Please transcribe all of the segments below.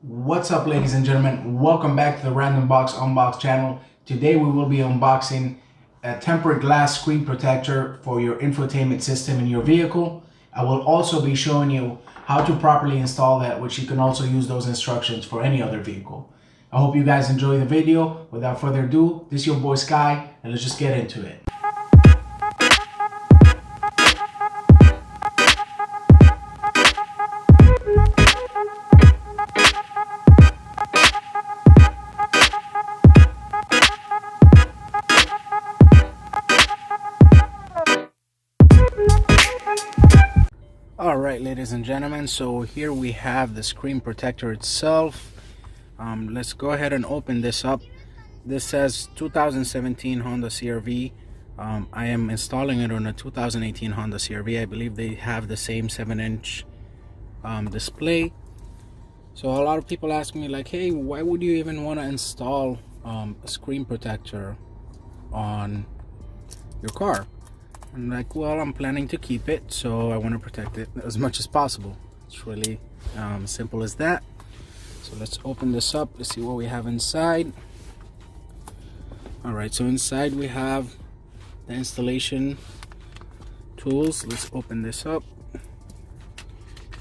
What's up, ladies and gentlemen? Welcome back to the Random Box Unbox channel. Today we will be unboxing a tempered glass screen protector for your infotainment system in your vehicle. I will also be showing you how to properly install that, which you can also use those instructions for any other vehicle. I hope you guys enjoy the video. Without further ado, this is your boy Sky, and let's just get into it. Alright, ladies and gentlemen, so here we have the screen protector itself. Let's go ahead and open this up. This says 2017 Honda CRV. I am installing it on a 2018 Honda CRV. I believe they have the same 7-inch display. So a lot of people ask me like, hey, why would you even want to install a screen protector on your car? I'm like, well, I'm planning to keep it, so I want to protect it as much as possible. It's really simple as that. So let's open this up. Let's see what we have inside. All right, so inside we have the installation tools. Let's open this up.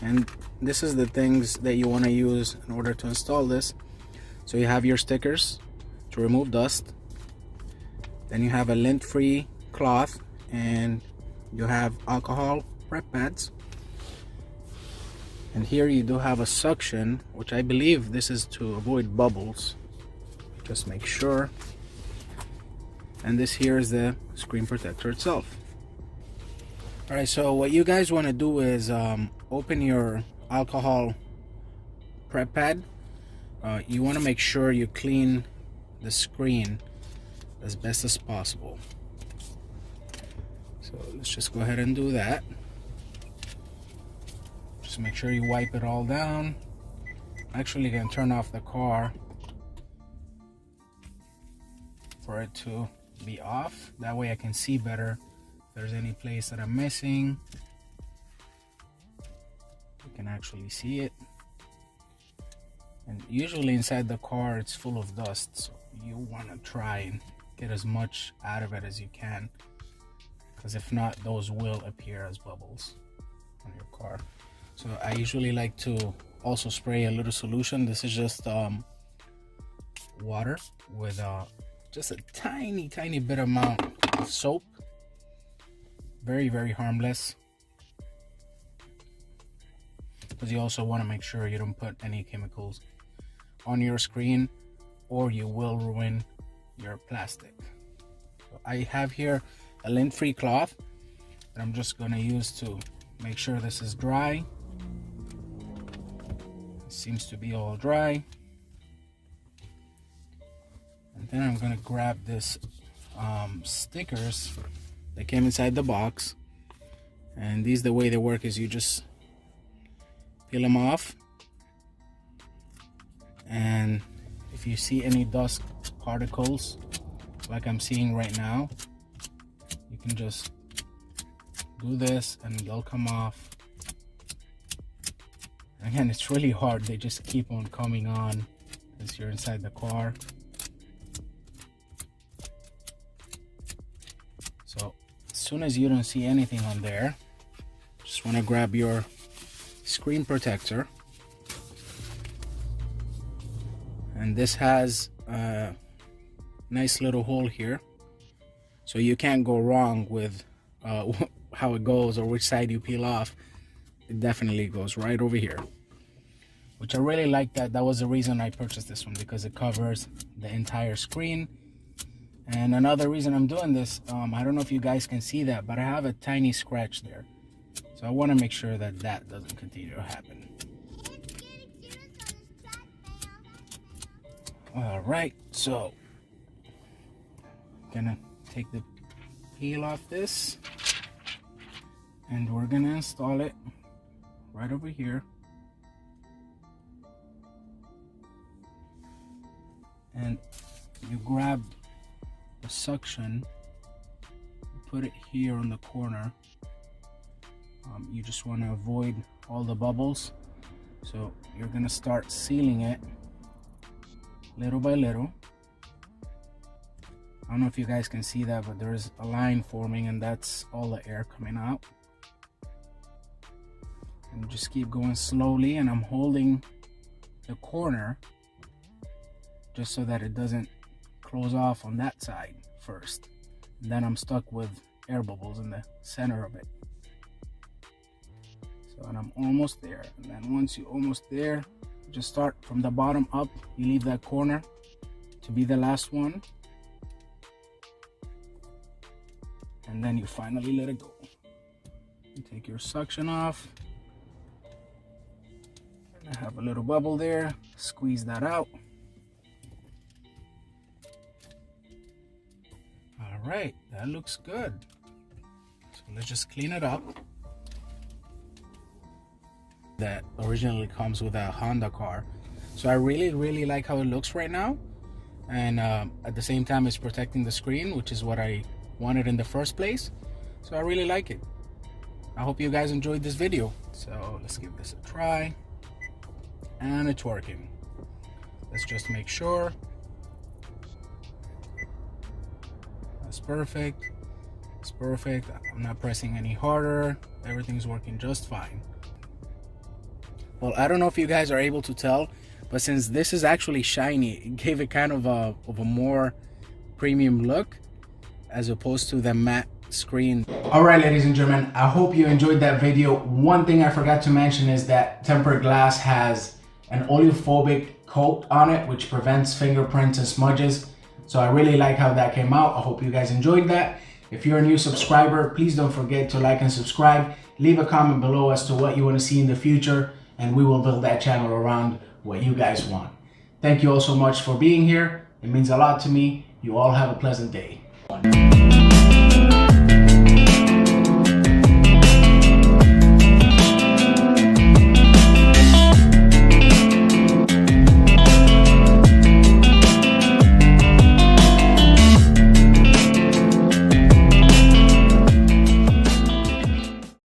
And this is the things that you want to use in order to install this. So you have your stickers to remove dust. Then you have a lint-free cloth, and you have alcohol prep pads. And here you do have a suction, which I believe this is to avoid bubbles. Just make sure. And this here is the screen protector itself. All right, so what you guys want to do is open your alcohol prep pad. You want to make sure you clean the screen as best as possible. So let's just go ahead and do that. Just make sure you wipe it all down. Actually, you can turn off the car for it to be off. That way I can see better if there's any place that I'm missing. You can actually see it. And usually inside the car it's full of dust, so you want to try and get as much out of it as you can, because if not, those will appear as bubbles on your car. So I usually like to also spray a little solution. This is just water with just a tiny bit amount of soap. Very harmless, because you also want to make sure you don't put any chemicals on your screen, or you will ruin your plastic. So I have here a lint-free cloth that I'm just going to use to make sure this is dry. It seems to be all dry. And then I'm going to grab this stickers that came inside the box. And these, the way they work is you just peel them off. And if you see any dust particles like I'm seeing right now, you can just do this and they'll come off. Again, it's really hard. They just keep on coming on as you're inside the car. So as soon as you don't see anything on there, just want to grab your screen protector. And this has a nice little hole here, so you can't go wrong with how it goes or which side you peel off. It definitely goes right over here, which I really like. That was the reason I purchased this one, because it covers the entire screen. And another reason I'm doing this, I don't know if you guys can see that, but I have a tiny scratch there, so I want to make sure that that doesn't continue to happen. All right, so gonna take the peel off this, and we're gonna install it right over here. And you grab the suction, put it here on the corner. You just want to avoid all the bubbles. So you're gonna start sealing it little by little. I don't know if you guys can see that, but there's a line forming, and that's all the air coming out. And just keep going slowly, and I'm holding the corner just so that it doesn't close off on that side first. And then I'm stuck with air bubbles in the center of it. So, and I'm almost there. And then once you're almost there, just start from the bottom up. You leave that corner to be the last one. And then you finally let it go. You take your suction off. I have a little bubble there. Squeeze that out. All right, that looks good. So let's just clean it up. That originally comes with a Honda car. So I really like how it looks right now. And at the same time, it's protecting the screen, which is what I wanted in the first place. So I really like it. I hope you guys enjoyed this video. So let's give this a try. And it's working. Let's just make sure. That's perfect. It's perfect. I'm not pressing any harder. Everything's working just fine. Well, I don't know if you guys are able to tell, but since this is actually shiny, it gave it kind of a more premium look as opposed to the matte screen. All right, ladies and gentlemen, I hope you enjoyed that video. One thing I forgot to mention is that tempered glass has an oleophobic coat on it, which prevents fingerprints and smudges. So I really like how that came out. I hope you guys enjoyed that. If you're a new subscriber, please don't forget to like and subscribe. Leave a comment below as to what you want to see in the future, and we will build that channel around what you guys want. Thank you all so much for being here. It means a lot to me. You all have a pleasant day.